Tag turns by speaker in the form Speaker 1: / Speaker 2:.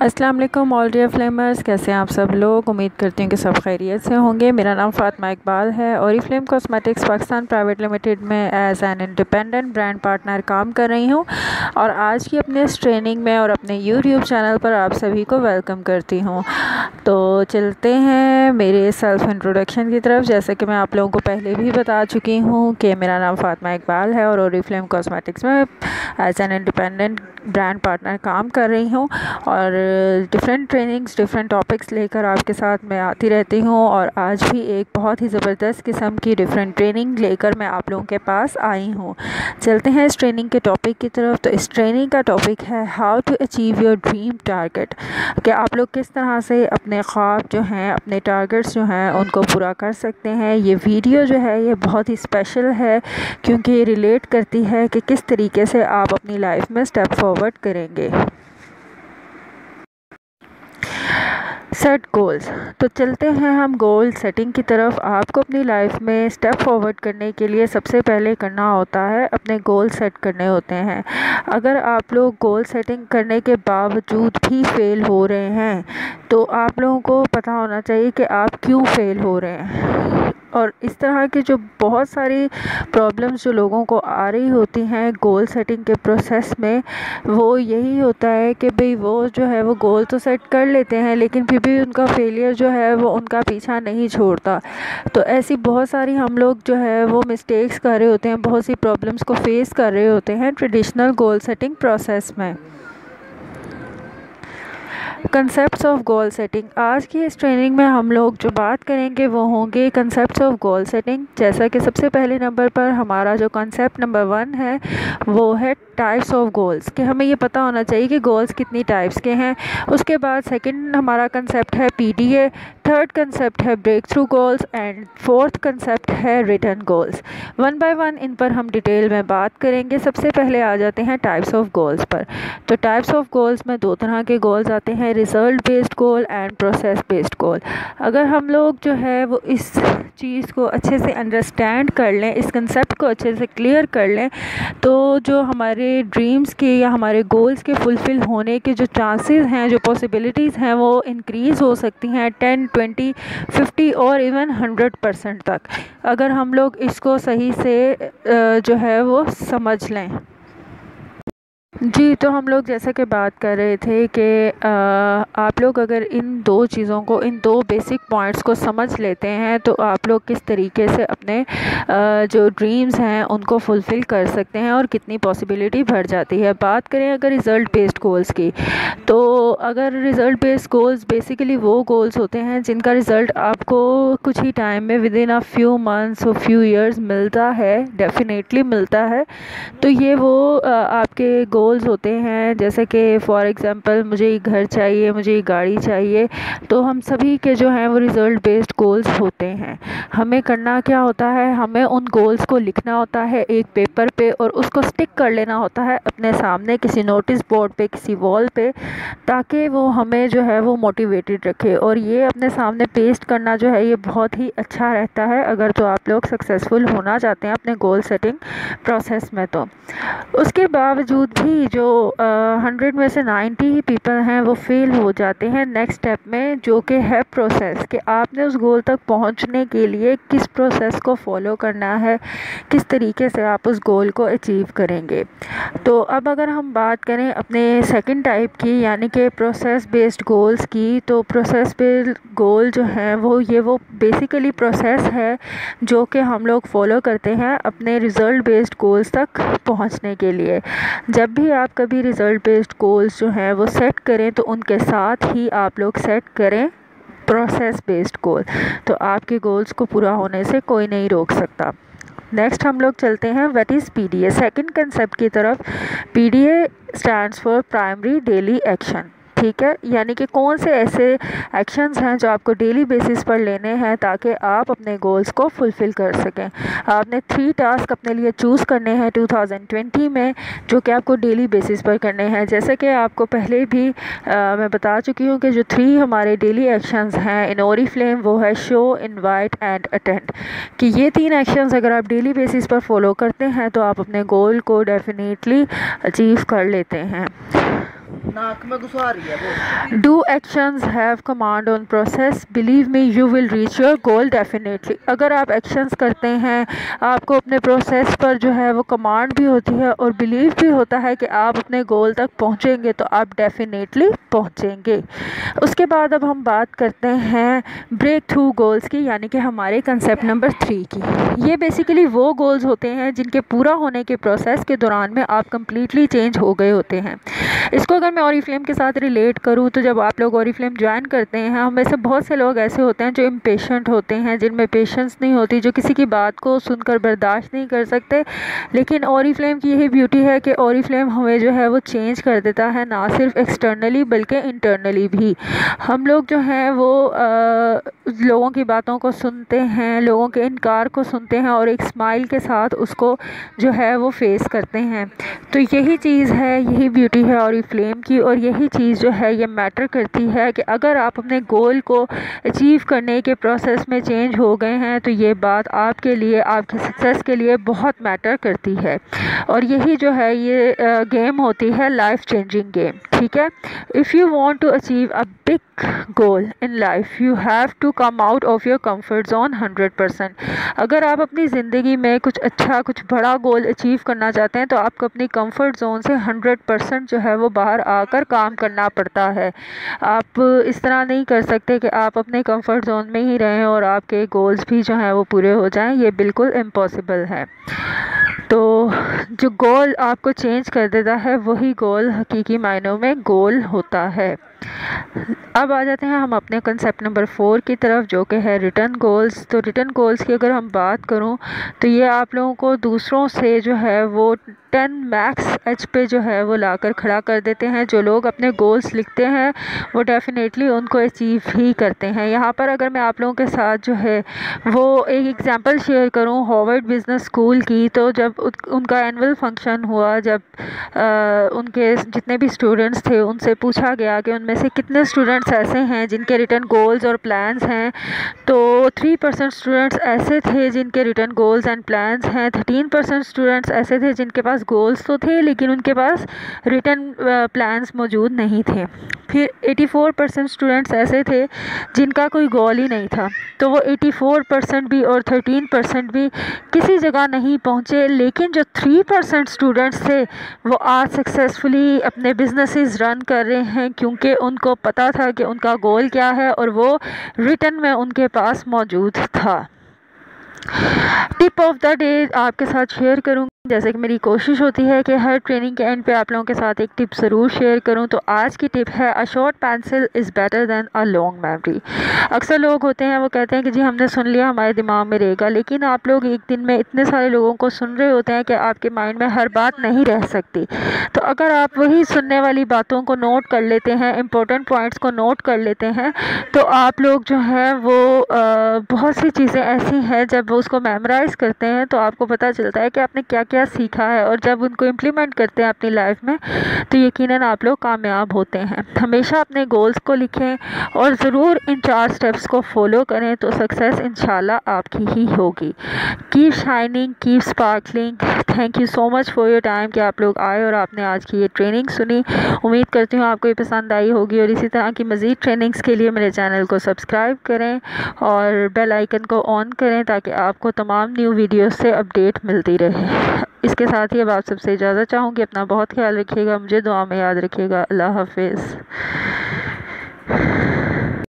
Speaker 1: अस्सलाम वालेकुम all dear फ्लेमर्स, कैसे हैं आप सब लोग। उम्मीद करती हूँ कि सब खैरियत से होंगे। मेरा नाम फ़ातिमा इकबाल है और Flame Cosmetics Pakistan private limited में as an independent brand partner काम कर रही हूँ और आज की अपने इस ट्रेनिंग में और अपने यूट्यूब चैनल पर आप सभी को वेलकम करती हूँ। तो चलते हैं मेरे सेल्फ़ इंट्रोडक्शन की तरफ। जैसे कि मैं आप लोगों को पहले भी बता चुकी हूँ कि मेरा नाम फ़ातिमा इकबाल है और फ्लेम कॉस्मेटिक्स में as an independent brand partner काम कर रही हूँ और डिफरेंट ट्रेनिंग्स डिफरेंट टॉपिक्स लेकर आपके साथ मैं आती रहती हूँ। और आज भी एक बहुत ही ज़बरदस्त किस्म की डिफरेंट ट्रेनिंग लेकर मैं आप लोगों के पास आई हूँ। चलते हैं इस ट्रेनिंग के टॉपिक की तरफ। तो इस ट्रेनिंग का टॉपिक है how to achieve your dream target, कि आप लोग किस तरह से अपने ख्वाब जो हैं, अपने टारगेट्स जो हैं उनको पूरा कर सकते हैं। ये वीडियो जो है ये बहुत ही स्पेशल है क्योंकि ये रिलेट करती है कि किस तरीके से आप अपनी लाइफ में स्टेप फॉरवर्ड करेंगे। Set goals. तो चलते हैं हम गोल सेटिंग की तरफ। आपको अपनी लाइफ में स्टेप फॉरवर्ड करने के लिए सबसे पहले करना होता है अपने गोल सेट करने होते हैं। अगर आप लोग गोल सेटिंग करने के बावजूद भी फेल हो रहे हैं तो आप लोगों को पता होना चाहिए कि आप क्यों फेल हो रहे हैं। और इस तरह की जो बहुत सारी प्रॉब्लम्स जो लोगों को आ रही होती हैं गोल सेटिंग के प्रोसेस में, वो यही होता है कि भाई वो जो है वो गोल तो सेट कर लेते हैं लेकिन फिर भी उनका फेलियर जो है वो उनका पीछा नहीं छोड़ता। तो ऐसी बहुत सारी हम लोग जो है वो मिस्टेक्स कर रहे होते हैं, बहुत सी प्रॉब्लम्स को फेस कर रहे होते हैं ट्रेडिशनल गोल सेटिंग प्रोसेस में। Concepts of goal setting. आज की इस ट्रेनिंग में हम लोग जो बात करेंगे वो होंगे कंसेप्ट्स ऑफ गोल सेटिंग। जैसा कि सबसे पहले नंबर पर हमारा जो कंसेप्ट नंबर 1 है वो है टाइप्स ऑफ गोल्स, कि हमें ये पता होना चाहिए कि गोल्स कितनी टाइप्स के हैं। उसके बाद सेकंड हमारा कंसेप्ट है पीडीए, थर्ड कंसेप्ट है breakthrough goals and fourth concept है return goals. One by one in पर हम डिटेल में बात करेंगे। सबसे पहले आ जाते हैं टाइप्स ऑफ गोल्स पर। तो टाइप्स ऑफ गोल्स में दो तरह के गोल्स आते हैं, result based goal and process based goal. अगर हम लोग जो है वो इस चीज़ को अच्छे से अंडरस्टैंड कर लें, इस कंसेप्ट को अच्छे से क्लियर कर लें, तो जो हमारे ड्रीम्स के या हमारे गोल्स के फुलफ़िल होने के जो चांसेस हैं, जो पॉसिबिलिटीज़ हैं वो इंक्रीज़ हो सकती हैं 10, 20, 50 और इवन 100% तक, अगर हम लोग इसको सही से जो है वो समझ लें। जी, तो हम लोग जैसा कि बात कर रहे थे कि आप लोग अगर इन दो चीज़ों को, इन दो बेसिक पॉइंट्स को समझ लेते हैं तो आप लोग किस तरीके से अपने जो ड्रीम्स हैं उनको फुलफ़िल कर सकते हैं और कितनी पॉसिबिलिटी बढ़ जाती है। बात करें अगर रिज़ल्ट बेस्ड गोल्स की, तो अगर रिज़ल्ट बेस्ड गोल्स बेसिकली वो गोल्स होते हैं जिनका रिज़ल्ट आपको कुछ ही टाइम में with in a few months और फ्यू ईयर्स मिलता है, डेफिनेटली मिलता है। तो ये वो आपके गोल्स होते हैं, जैसे कि फॉर एग्ज़ाम्पल मुझे ये घर चाहिए, मुझे ये गाड़ी चाहिए। तो हम सभी के जो हैं वो रिज़ल्ट बेस्ड गोल्स होते हैं। हमें करना क्या होता है, हमें उन गोल्स को लिखना होता है एक पेपर पे और उसको स्टिक कर लेना होता है अपने सामने किसी नोटिस बोर्ड पे, किसी वॉल पे, ताकि वो हमें जो है वो मोटिवेटेड रखे। और ये अपने सामने पेस्ट करना जो है ये बहुत ही अच्छा रहता है अगर तो आप लोग सक्सेसफुल होना चाहते हैं अपने गोल सेटिंग प्रोसेस में। तो उसके बावजूद भी जो 100 में से 90 ही पीपल हैं वो फेल हो जाते हैं नेक्स्ट स्टेप में, जो कि है प्रोसेस, कि आपने उस गोल तक पहुंचने के लिए किस प्रोसेस को फॉलो करना है, किस तरीके से आप उस गोल को अचीव करेंगे। तो अब अगर हम बात करें अपने सेकंड टाइप की यानी कि प्रोसेस बेस्ड गोल्स की, तो प्रोसेस बेस्ड गोल जो हैं वो बेसिकली प्रोसेस है जो कि हम लोग फॉलो करते हैं अपने रिज़ल्ट बेस्ड गोल्स तक पहुंचने के लिए। जब भी आप कभी रिज़ल्ट बेस्ड गोल्स जो हैं वो सेट करें तो उनके साथ ही आप लोग सेट करें प्रोसेस बेस्ड गोल, तो आपके गोल्स को पूरा होने से कोई नहीं रोक सकता। नेक्स्ट हम लोग चलते हैं what is PDA, second concept की तरफ। PDA stands for primary daily action, ठीक है, यानी कि कौन से ऐसे एक्शंस हैं जो आपको डेली बेसिस पर लेने हैं ताकि आप अपने गोल्स को फुलफ़िल कर सकें। आपने 3 टास्क अपने लिए चूज़ करने हैं 2020 में, जो कि आपको डेली बेसिस पर करने हैं। जैसे कि आपको पहले भी मैं बता चुकी हूँ कि जो 3 हमारे डेली एक्शंस हैं इन ओरिफ्लेम वो है शो, इनवाइट एंड अटेंड, कि ये 3 एक्शंस अगर आप डेली बेसिस पर फॉलो करते हैं तो आप अपने गोल को डेफिनेटली अचीव कर लेते हैं।
Speaker 2: नाक में घुसा रही है वो।
Speaker 1: Do actions have command on process, believe me you will reach your goal definitely. अगर आप एक्शंस करते हैं, आपको अपने प्रोसेस पर जो है वो कमांड भी होती है और बिलीव भी होता है कि आप अपने गोल तक पहुंचेंगे, तो आप डेफिनेटली पहुंचेंगे। उसके बाद अब हम बात करते हैं ब्रेक थ्रू गोल्स की, यानी कि हमारे कंसेप्ट नंबर 3 की। ये बेसिकली वो गोल्स होते हैं जिनके पूरा होने के प्रोसेस के दौरान में आप कम्प्लीटली चेंज हो गए होते हैं। इसको अगर मैं ओरिफ्लेम के साथ रिलेट करूँ तो जब आप लोग ओरिफ्लेम ज्वाइन करते हैं, हम में से बहुत से लोग ऐसे होते हैं जो इम्पेशेंट होते हैं, जिनमें पेशेंस नहीं होती, जो किसी की बात को सुनकर बर्दाश्त नहीं कर सकते। लेकिन ओरिफ्लेम की यही ब्यूटी है कि ओरिफ्लेम हमें जो है वो चेंज कर देता है, ना सिर्फ एक्सटर्नली बल्कि इंटरनली भी। हम लोग जो हैं वो लोगों की बातों को सुनते हैं, लोगों के इनकार को सुनते हैं और एक स्माइल के साथ उसको जो है वो फेस करते हैं। तो यही चीज़ है, यही ब्यूटी है ओरिफ्लेम की, और यही चीज़ जो है ये मैटर करती है कि अगर आप अपने गोल को अचीव करने के प्रोसेस में चेंज हो गए हैं तो ये बात आपके लिए, आपके सक्सेस के लिए बहुत मैटर करती है। और यही जो है ये गेम होती है लाइफ चेंजिंग गेम, ठीक है। If you want to achieve a big goal in life you have to come out of your comfort zone 100%। अगर आप अपनी ज़िंदगी में कुछ अच्छा, कुछ बड़ा गोल अचीव करना चाहते हैं तो आपको अपनी कंफर्ट जोन से 100% जो है वो बाहर आकर काम करना पड़ता है। आप इस तरह नहीं कर सकते कि आप अपने कंफर्ट जोन में ही रहें और आपके गोल्स भी जो हैं वो पूरे हो जाएं, ये बिल्कुल इम्पॉसिबल है। तो जो गोल आपको चेंज कर देता है वही गोल हकीकी मायनों में गोल होता है। अब आ जाते हैं हम अपने कंसेप्ट नंबर 4 की तरफ, जो कि है रिटर्न गोल्स। तो रिटर्न गोल्स की अगर हम बात करूं तो ये आप लोगों को दूसरों से जो है वो 10 मैक्स एच पे जो है वो लाकर खड़ा कर देते हैं। जो लोग अपने गोल्स लिखते हैं वो डेफिनेटली उनको अचीव ही करते हैं। यहाँ पर अगर मैं आप लोगों के साथ जो है वो एक एग्जांपल शेयर करूँ हार्वर्ड बिजनेस स्कूल की, तो जब उनका एनुअल फंक्शन हुआ, जब उनके जितने भी स्टूडेंट्स थे उनसे पूछा गया कि उनमें से कितने स्टूडेंट्स ऐसे हैं जिनके रिटर्न गोल्स और प्लान्स हैं, तो 3% स्टूडेंट्स ऐसे थे जिनके रिटर्न गोल्स एंड प्लान्स हैं। 13% स्टूडेंट्स ऐसे थे जिनके पास गोल्स तो थे लेकिन उनके पास रिटर्न प्लान्स मौजूद नहीं थे। फिर 84% स्टूडेंट्स ऐसे थे जिनका कोई गोल ही नहीं था। तो वो 84% भी और 13% भी किसी जगह नहीं पहुँचे, लेकिन जो 3% स्टूडेंट्स थे वो आज सक्सेसफुली अपने बिजनेसेस रन कर रहे हैं, क्योंकि उनको पता था कि उनका गोल क्या है और वो रिटर्न में उनके पास मौजूद था। टिप ऑफ द डे आपके साथ शेयर करूँगी, जैसे कि मेरी कोशिश होती है कि हर ट्रेनिंग के एंड पे आप लोगों के साथ एक टिप ज़रूर शेयर करूं। तो आज की टिप है a short pencil is better than a long memory. अक्सर लोग होते हैं वो कहते हैं कि जी हमने सुन लिया, हमारे दिमाग में रहेगा, लेकिन आप लोग एक दिन में इतने सारे लोगों को सुन रहे होते हैं कि आपके माइंड में हर बात नहीं रह सकती। तो अगर आप वही सुनने वाली बातों को नोट कर लेते हैं, इंपॉर्टेंट पॉइंट्स को नोट कर लेते हैं, तो आप लोग जो है वो बहुत सी चीज़ें ऐसी हैं जब उसको मेमोराइज़ करते हैं तो आपको पता चलता है कि आपने क्या क्या सीखा है, और जब उनको इम्प्लीमेंट करते हैं अपनी लाइफ में तो यकीनन आप लोग कामयाब होते हैं। हमेशा अपने गोल्स को लिखें और ज़रूर इन 4 स्टेप्स को फॉलो करें तो सक्सेस इंशाल्लाह आपकी ही होगी। Keep shining, keep sparkling. Thank you so much for your time कि आप लोग आए और आपने आज की ये ट्रेनिंग सुनी। उम्मीद करती हूँ आपको ये पसंद आई होगी, और इसी तरह की मज़ीद ट्रेनिंग्स के लिए मेरे चैनल को सब्सक्राइब करें और बेल आइकन को ऑन करें ताकि आपको तमाम न्यू वीडियोस से अपडेट मिलती रहे। इसके साथ ही अब आप सबसे इजाज़त चाहूँगी। अपना बहुत ख्याल रखिएगा, मुझे दुआ में याद रखिएगा। अल्लाह हाफिज़।